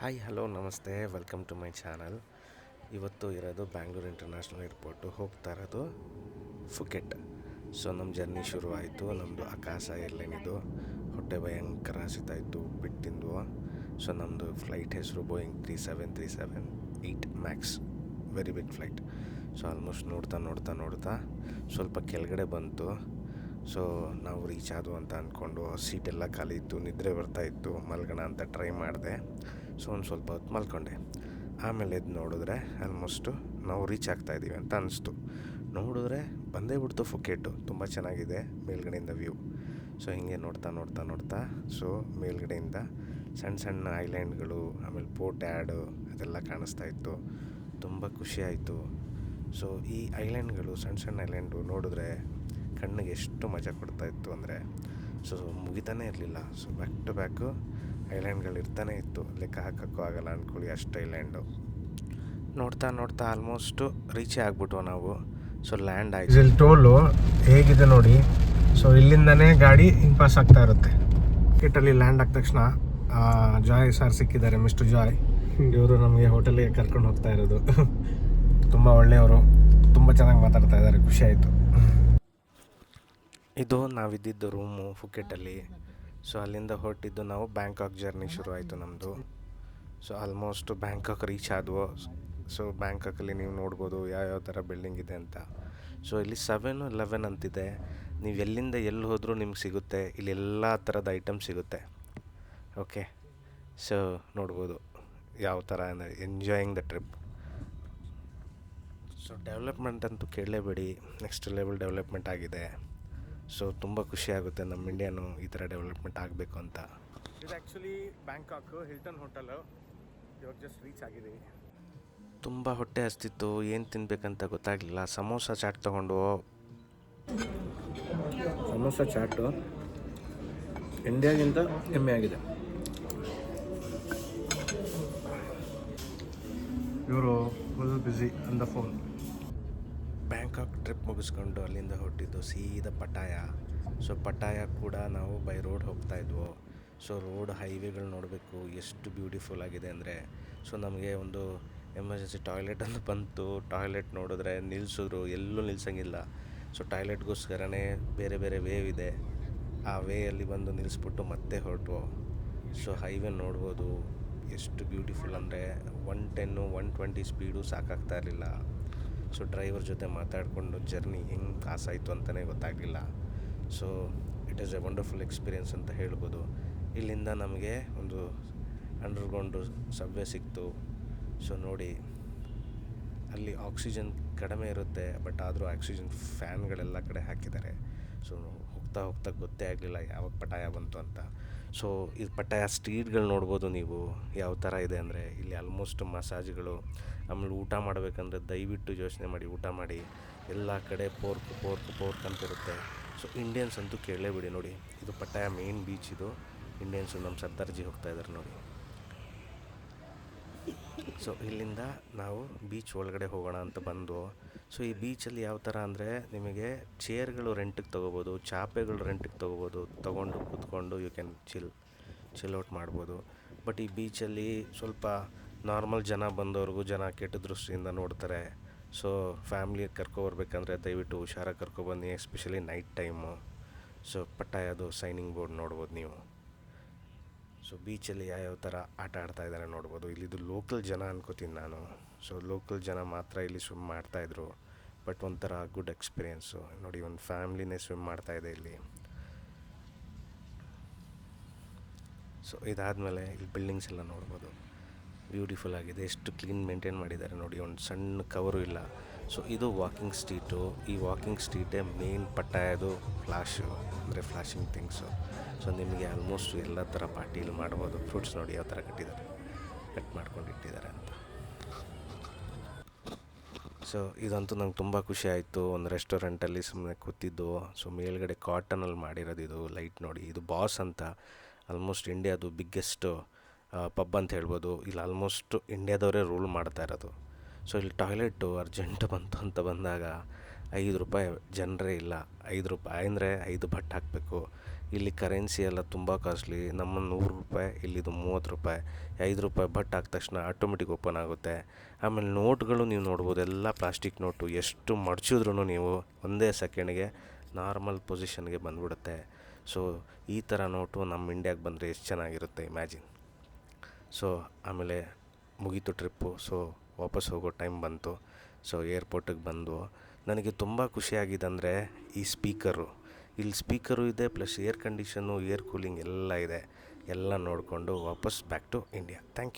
Hi hello ನಮಸ್ತೆ welcome to my channel. ಇವತ್ತು ಇರೋದು ಬ್ಯಾಂಗ್ಳೂರು ಇಂಟರ್ನ್ಯಾಷನಲ್ ಏರ್ಪೋರ್ಟು, ಹೋಗ್ತಾ ಇರೋದು ಫುಕೆಟ್. ಸೊ ನಮ್ಮ ಜರ್ನಿ ಶುರು ಆಯಿತು. ನಮ್ಮದು ಆಕಾಶ ಏರ್ಲೈನ್ ಇದು. ಹೊಟ್ಟೆ ಭಯಂಕರ ಹಸಿತಾಯಿತು, ಉಪ್ಪಿಟ್ಟು ತಿಂದ್ವು. ಸೊ ನಮ್ಮದು ಫ್ಲೈಟ್ ಹೆಸರು Boeing 3737-8 Max, very big flight. So almost ನೋಡ್ತಾ ನೋಡ್ತಾ ನೋಡ್ತಾ ಸ್ವಲ್ಪ ಕೆಳಗಡೆ ಬಂತು. ಸೊ ನಾವು ರೀಚ್ ಆದವು ಅಂತ ಅಂದ್ಕೊಂಡು ಸೀಟೆಲ್ಲ ಖಾಲಿ ಇತ್ತು, ನಿದ್ರೆ ಬರ್ತಾಯಿತ್ತು, ಮಲ್ಗೋಣ ಅಂತ ಟ್ರೈ ಮಾಡಿದೆ. ಸೊ ಒಂದು ಸ್ವಲ್ಪ ಹೊತ್ತು ಮಲ್ಕೊಂಡೆ. ಆಮೇಲೆ ಎದ್ದು ನೋಡಿದ್ರೆ ಆಲ್ಮೋಸ್ಟು ನಾವು ರೀಚ್ ಆಗ್ತಾಯಿದ್ದೀವಿ ಅಂತ ಅನಿಸ್ತು. ನೋಡಿದ್ರೆ ಬಂದೇ ಬಿಡ್ತು ಫುಕೆಟು. ತುಂಬ ಚೆನ್ನಾಗಿದೆ ಮೇಲ್ಗಡೆಯಿಂದ ವ್ಯೂ. ಸೊ ಹೀಗೆ ನೋಡ್ತಾ ನೋಡ್ತಾ ನೋಡ್ತಾ ಸೊ ಮೇಲ್ಗಡೆಯಿಂದ ಸಣ್ಣ ಸಣ್ಣ ಐಲ್ಯಾಂಡ್ಗಳು, ಆಮೇಲೆ ಪೋರ್ಟ್ ಆ್ಯಡು ಅದೆಲ್ಲ ಕಾಣಿಸ್ತಾ ಇತ್ತು. ತುಂಬ ಖುಷಿ ಆಯಿತು. ಸೊ ಈ ಐಲ್ಯಾಂಡ್ಗಳು, ಸಣ್ಣ ಸಣ್ಣ ಐಲ್ಯಾಂಡು ನೋಡಿದ್ರೆ ಕಣ್ಣಿಗೆ ಎಷ್ಟು ಮಜಾ ಕೊಡ್ತಾಯಿತ್ತು ಅಂದರೆ ಸೊ ಮುಗಿತಾನೇ ಇರಲಿಲ್ಲ. ಸೊ ಬ್ಯಾಕ್ ಟು ಬ್ಯಾಕು ಐಲ್ಯಾಂಡ್ಗಳು ಇರ್ತಾನೆ ಇತ್ತು, ಲೆಕ್ಕ ಹಾಕೋಕ್ಕೂ ಆಗಲ್ಲ ಅಂದ್ಕೊಳ್ಳಿ, ಅಷ್ಟು ಐಲ್ಯಾಂಡು. ನೋಡ್ತಾ ನೋಡ್ತಾ ಆಲ್ಮೋಸ್ಟು ರೀಚೇ ಆಗ್ಬಿಟ್ವು ನಾವು. ಸೊ ಲ್ಯಾಂಡ್ ಆಯಿತು. ಇಲ್ಲಿ ಟೋಲು ಹೇಗಿದೆ ನೋಡಿ. ಸೊ ಇಲ್ಲಿಂದನೇ ಗಾಡಿ ಹಿಂಗೆ ಪಾಸ್ ಆಗ್ತಾ ಇರುತ್ತೆ. ಟಿಕೆಟಲ್ಲಿ ಲ್ಯಾಂಡ್ ಆದ ತಕ್ಷಣ ಜಾಯ್ ಸರ್ ಸಿಕ್ಕಿದ್ದಾರೆ, ಮಿಸ್ಟರ್ ಜಾಯ್. ಇವರು ನಮಗೆ ಹೋಟೆಲಿಗೆ ಕರ್ಕೊಂಡು ಹೋಗ್ತಾ ಇರೋದು. ತುಂಬ ಒಳ್ಳೆಯವರು, ತುಂಬ ಚೆನ್ನಾಗಿ ಮಾತಾಡ್ತಾ ಇದ್ದಾರೆ, ಖುಷಿ ಆಯಿತು. ಇದು ನಾವಿದ್ದಿದ್ದು ರೂಮು ಫುಕೆಟಲ್ಲಿ. ಸೊ ಅಲ್ಲಿಂದ ಹೊರಟಿದ್ದು ನಾವು ಬ್ಯಾಂಕಾಕ್ ಜರ್ನಿ ಶುರು ಆಯಿತು ನಮ್ಮದು. ಸೊ ಆಲ್ಮೋಸ್ಟ್ ಬ್ಯಾಂಕಾಕ್ ರೀಚ್ ಆದವು. ಸೊ ಬ್ಯಾಂಕಾಕಲ್ಲಿ ನೀವು ನೋಡ್ಬೋದು ಯಾವ್ಯಾವ ಥರ ಬಿಲ್ಡಿಂಗ್ ಇದೆ ಅಂತ. ಸೊ ಇಲ್ಲಿ 7-11 ಅಂತಿದೆ. ನೀವು ಎಲ್ಲಿಂದ ಎಲ್ಲಿ ಹೋದರೂ ನಿಮ್ಗೆ ಸಿಗುತ್ತೆ. ಇಲ್ಲಿ ಎಲ್ಲ ಥರದ ಐಟಮ್ ಸಿಗುತ್ತೆ. ಓಕೆ, ಸೊ ನೋಡ್ಬೋದು ಯಾವ ಥರ ಅಂದರೆ enjoying the trip. So development ಅಂತೂ ಕೇಳಲೇಬೇಡಿ, ನೆಕ್ಸ್ಟ್ ಲೆವೆಲ್ ಡೆವಲಪ್ಮೆಂಟ್ ಆಗಿದೆ. ಸೊ ತುಂಬ ಖುಷಿ ಆಗುತ್ತೆ ನಮ್ಮ ಇಂಡಿಯಾನು ಈ ಥರ ಡೆವಲಪ್ಮೆಂಟ್ ಆಗಬೇಕು ಅಂತ. ಇದು ಆ್ಯಕ್ಚುಲಿ ಬ್ಯಾಂಕಾಕ್ ಹಿಲ್ಟನ್ ಹೋಟೆಲು. ಇವಾಗ ಜಸ್ಟ್ ರೀಚ್ ಆಗಿದ್ದೀವಿ. ತುಂಬ ಹೊಟ್ಟೆ ಹಸ್ತಿತ್ತು, ಏನು ತಿನ್ನಬೇಕಂತ ಗೊತ್ತಾಗಲಿಲ್ಲ. ಸಮೋಸ ಚಾಟ್ ತೊಗೊಂಡು, ಸಮೋಸ ಚಾಟು ಇಂಡಿಯಾಗಿಂತ ಕಮ್ಮಿ ಆಗಿದೆ. ಇವರು full busy on the phone. Bangkok trip ಮುಗಿಸ್ಕೊಂಡು ಅಲ್ಲಿಂದ ಹೊರಟಿದ್ದು ಸೀದಾ ಪಟಾಯ. ಸೊ ಪಟಾಯ ಕೂಡ ನಾವು ಬೈ ರೋಡ್ ಹೋಗ್ತಾಯಿದ್ವು. ಸೊ ರೋಡ್ ಹೈವೇಗಳು ನೋಡಬೇಕು ಎಷ್ಟು ಬ್ಯೂಟಿಫುಲ್ ಆಗಿದೆ ಅಂದರೆ. ಸೊ ನಮಗೆ ಒಂದು ಎಮರ್ಜೆನ್ಸಿ ಟಾಯ್ಲೆಟ್ ಅಂತ ಬಂತು. ಟಾಯ್ಲೆಟ್ ನೋಡಿದ್ರೆ ನಿಲ್ಲಿಸಿದ್ರು, ಎಲ್ಲೂ ನಿಲ್ಸಂಗಿಲ್ಲ. ಸೊ ಟಾಯ್ಲೆಟ್ಗೋಸ್ಕರನೇ ಬೇರೆ ಬೇರೆ ವೇವ್ ಇದೆ. ಆ ವೇಯಲ್ಲಿ ಬಂದು ನಿಲ್ಲಿಸ್ಬಿಟ್ಟು ಮತ್ತೆ ಹೊರಟು. ಸೊ ಹೈವೇ ನೋಡ್ಬೋದು ಎಷ್ಟು ಬ್ಯೂಟಿಫುಲ್ ಅಂದರೆ 110-120 ಸ್ಪೀಡು ಸಾಕಾಗ್ತಾ ಇರಲಿಲ್ಲ. ಸೊ ಡ್ರೈವರ್ ಜೊತೆ ಮಾತಾಡಿಕೊಂಡು ಜರ್ನಿ ಹೆಂಗೆ ಪಾಸಾಯಿತು ಅಂತಲೇ ಗೊತ್ತಾಗಲಿಲ್ಲ. So it is A wonderful experience ಅಂತ ಹೇಳ್ಬೋದು. ಇಲ್ಲಿಂದ ನಮಗೆ ಒಂದು ಅಂಡರ್ಗ್ರೌಂಡು ಸಬ್ವೆ ಸಿಕ್ತು. ಸೊ ನೋಡಿ, ಅಲ್ಲಿ ಆಕ್ಸಿಜನ್ ಕಡಿಮೆ ಇರುತ್ತೆ, ಬಟ್ ಆದರೂ ಆಕ್ಸಿಜನ್ ಫ್ಯಾನ್ಗಳೆಲ್ಲ ಕಡೆ ಹಾಕಿದ್ದಾರೆ. ಸೊ ಹೋಗ್ತಾ ಹೋಗ್ತಾ ಗೊತ್ತೇ ಆಗಲಿಲ್ಲ ಯಾವಾಗ ಪಟಾಯ ಬಂತು ಅಂತ. ಸೊ ಇದು ಪಟಾಯ ಸ್ಟ್ರೀಟ್ಗಳು ನೋಡ್ಬೋದು ನೀವು ಯಾವ ಥರ ಇದೆ ಅಂದರೆ. ಇಲ್ಲಿ ಆಲ್ಮೋಸ್ಟ್ ಮಸಾಜ್ಗಳು, ಆಮೇಲೆ ಊಟ ಮಾಡಬೇಕಂದ್ರೆ ದಯವಿಟ್ಟು ಯೋಚನೆ ಮಾಡಿ ಊಟ ಮಾಡಿ. ಎಲ್ಲ ಕಡೆ ಪೋರ್ಕ್ ಅಂತಿರುತ್ತೆ. ಸೊ ಇಂಡಿಯನ್ಸ್ ಅಂತೂ ಕೇಳಲೇಬಿಡಿ. ನೋಡಿ, ಇದು ಪಟಾಯ ಮೇನ್ ಬೀಚ್. ಇದು ಇಂಡಿಯನ್ಸು ನಮ್ಮ ಸರ್ದಾರ್ಜಿ ಹೋಗ್ತಾ ಇದ್ದಾರೆ ನೋಡಿ. ಸೊ ಇಲ್ಲಿಂದ ನಾವು ಬೀಚ್ ಒಳಗಡೆ ಹೋಗೋಣ ಅಂತ ಬಂದು. ಸೊ ಈ ಬೀಚಲ್ಲಿ ಯಾವ ಥರ ಅಂದರೆ ನಿಮಗೆ ಚೇರ್ಗಳು ರೆಂಟಿಗೆ ತೊಗೋಬೋದು, ಚಾಪೆಗಳು ರೆಂಟಿಗೆ ತೊಗೊಂಡು ಕೂತ್ಕೊಂಡು ಯು ಕ್ಯಾನ್ ಚಿಲ್ ಔಟ್ ಮಾಡ್ಬೋದು. ಬಟ್ ಈ ಬೀಚಲ್ಲಿ ಸ್ವಲ್ಪ ನಾರ್ಮಲ್ ಜನ ಬಂದವ್ರಿಗೂ ಜನ ಕೆಟ್ಟ ದೃಷ್ಟಿಯಿಂದ ನೋಡ್ತಾರೆ. ಸೊ ಫ್ಯಾಮ್ಲಿ ಕರ್ಕೊಬರ್ಬೇಕಂದ್ರೆ ದಯವಿಟ್ಟು ಹುಷಾರಾಗಿ ಕರ್ಕೊಬನ್ನಿ, ಎಸ್ಪೆಷಲಿ ನೈಟ್ ಟೈಮು. ಸೊ ಪಟ್ಟಾಯದು ಸೈನಿಂಗ್ ಬೋರ್ಡ್ ನೋಡ್ಬೋದು ನೀವು. ಸೊ ಬೀಚಲ್ಲಿ ಯಾವ್ಯಾವ ಥರ ಆಟ ಆಡ್ತಾಯಿದ್ದಾರೆ ನೋಡ್ಬೋದು. ಇಲ್ಲಿದು ಲೋಕಲ್ ಜನ ಅನ್ಕೋತೀನಿ ನಾನು. ಸೊ ಲೋಕಲ್ ಜನ ಮಾತ್ರ ಇಲ್ಲಿ ಸ್ವಿಮ್ ಮಾಡ್ತಾಯಿದ್ರು. ಬಟ್ ಒಂಥರ ಗುಡ್ ಎಕ್ಸ್ಪೀರಿಯೆನ್ಸು. ನೋಡಿ, ಒಂದು ಫ್ಯಾಮ್ಲಿನೇ ಸ್ವಿಮ್ ಮಾಡ್ತಾಯಿದೆ ಇಲ್ಲಿ. ಸೊ ಇದಾದಮೇಲೆ ಇಲ್ಲಿ ಬಿಲ್ಡಿಂಗ್ಸ್ ಎಲ್ಲ ನೋಡ್ಬೋದು, ಬ್ಯೂಟಿಫುಲ್ ಆಗಿದೆ. ಎಷ್ಟು ಕ್ಲೀನ್ ಮೇಂಟೈನ್ ಮಾಡಿದ್ದಾರೆ ನೋಡಿ, ಒಂದು ಸಣ್ಣ ಕವರು ಇಲ್ಲ. ಸೊ ಇದು ವಾಕಿಂಗ್ ಸ್ಟ್ರೀಟು. ಈ ವಾಕಿಂಗ್ ಸ್ಟ್ರೀಟೇ ಮೇನ್ ಪಟ್ಟಾಯದು ಫ್ಲಾಶು, ಅಂದರೆ ಫ್ಲಾಶಿಂಗ್ ಥಿಂಗ್ಸು. ಸೊ ನಿಮಗೆ ಆಲ್ಮೋಸ್ಟ್ ಎಲ್ಲ ಥರ ಪಾರ್ಟಿಲಿ ಮಾಡ್ಬೋದು. ಫ್ರೂಟ್ಸ್ ನೋಡಿ ಯಾವ ಥರ ಕಟ್ ಮಾಡ್ಕೊಂಡು ಇಟ್ಟಿದ್ದಾರೆ ಅಂತ. ಸೊ ಇದಂತೂ ನಂಗೆ ತುಂಬ ಖುಷಿ ಆಯಿತು. ಒಂದು ರೆಸ್ಟೋರೆಂಟಲ್ಲಿ ಸುಮ್ಮನೆ ಕೂತಿದ್ದು. ಸೊ ಮೇಲ್ಗಡೆ ಕಾಟನಲ್ಲಿ ಮಾಡಿರೋದು. ಇದು ಲೈಟ್ ನೋಡಿ, ಇದು ಬಾಸ್ ಅಂತ. ಆಲ್ಮೋಸ್ಟ್ ಇಂಡಿಯಾದು ಬಿಗ್ಗೆಸ್ಟು ಪಬ್ ಅಂತ ಹೇಳ್ಬೋದು. ಇಲ್ಲಿ ಆಲ್ಮೋಸ್ಟ್ ಇಂಡಿಯಾದವರೇ ರೂಲ್ ಮಾಡ್ತಾ ಇರೋದು. ಸೊ ಇಲ್ಲಿ ಟಾಯ್ಲೆಟು ಅರ್ಜೆಂಟ್ ಬಂತು ಅಂತ ಬಂದಾಗ ₹5 ಜನರೇ ಇಲ್ಲ. ₹5 ಅಂದರೆ 5 ಬಟ್ ಹಾಕಬೇಕು. ಇಲ್ಲಿ ಕರೆನ್ಸಿ ಎಲ್ಲ ತುಂಬ ಕಾಸ್ಟ್ಲಿ. ನಮ್ಮ ₹100, ಇಲ್ಲಿದು ₹30. ₹5 ಬಟ್ ಹಾಕಿದ ತಕ್ಷಣ ಆಟೋಮೆಟಿಕ್ ಓಪನ್ ಆಗುತ್ತೆ. ಆಮೇಲೆ ನೋಟ್ಗಳು ನೀವು ನೋಡ್ಬೋದು, ಎಲ್ಲ ಪ್ಲಾಸ್ಟಿಕ್ ನೋಟು. ಎಷ್ಟು ಮಡಚಿದ್ರೂ ನೀವು ಒಂದೇ ಸೆಕೆಂಡ್ಗೆ ನಾರ್ಮಲ್ ಪೊಸಿಷನ್ಗೆ ಬಂದ್ಬಿಡುತ್ತೆ. ಸೊ ಈ ಥರ ನೋಟು ನಮ್ಮ ಇಂಡಿಯಾಗೆ ಬಂದರೆ ಎಷ್ಟು ಚೆನ್ನಾಗಿರುತ್ತೆ ಇಮ್ಯಾಜಿನ್. ಸೊ ಆಮೇಲೆ ಮುಗೀತು ಟ್ರಿಪ್ಪು. ಸೊ ವಾಪಸ್ ಹೋಗೋ ಟೈಮ್ ಬಂತು. ಸೊ ಏರ್ಪೋರ್ಟಿಗೆ ಬಂದು ನನಗೆ ತುಂಬ ಖುಷಿಯಾಗಿದ್ದಂದರೆ ಈ ಸ್ಪೀಕರು. ಇಲ್ಲಿ ಸ್ಪೀಕರು ಇದೆ, plus air condition, air cooling ಎಲ್ಲ ಇದೆ. ಎಲ್ಲ ನೋಡಿಕೊಂಡು ವಾಪಸ್ back to India. Thank you.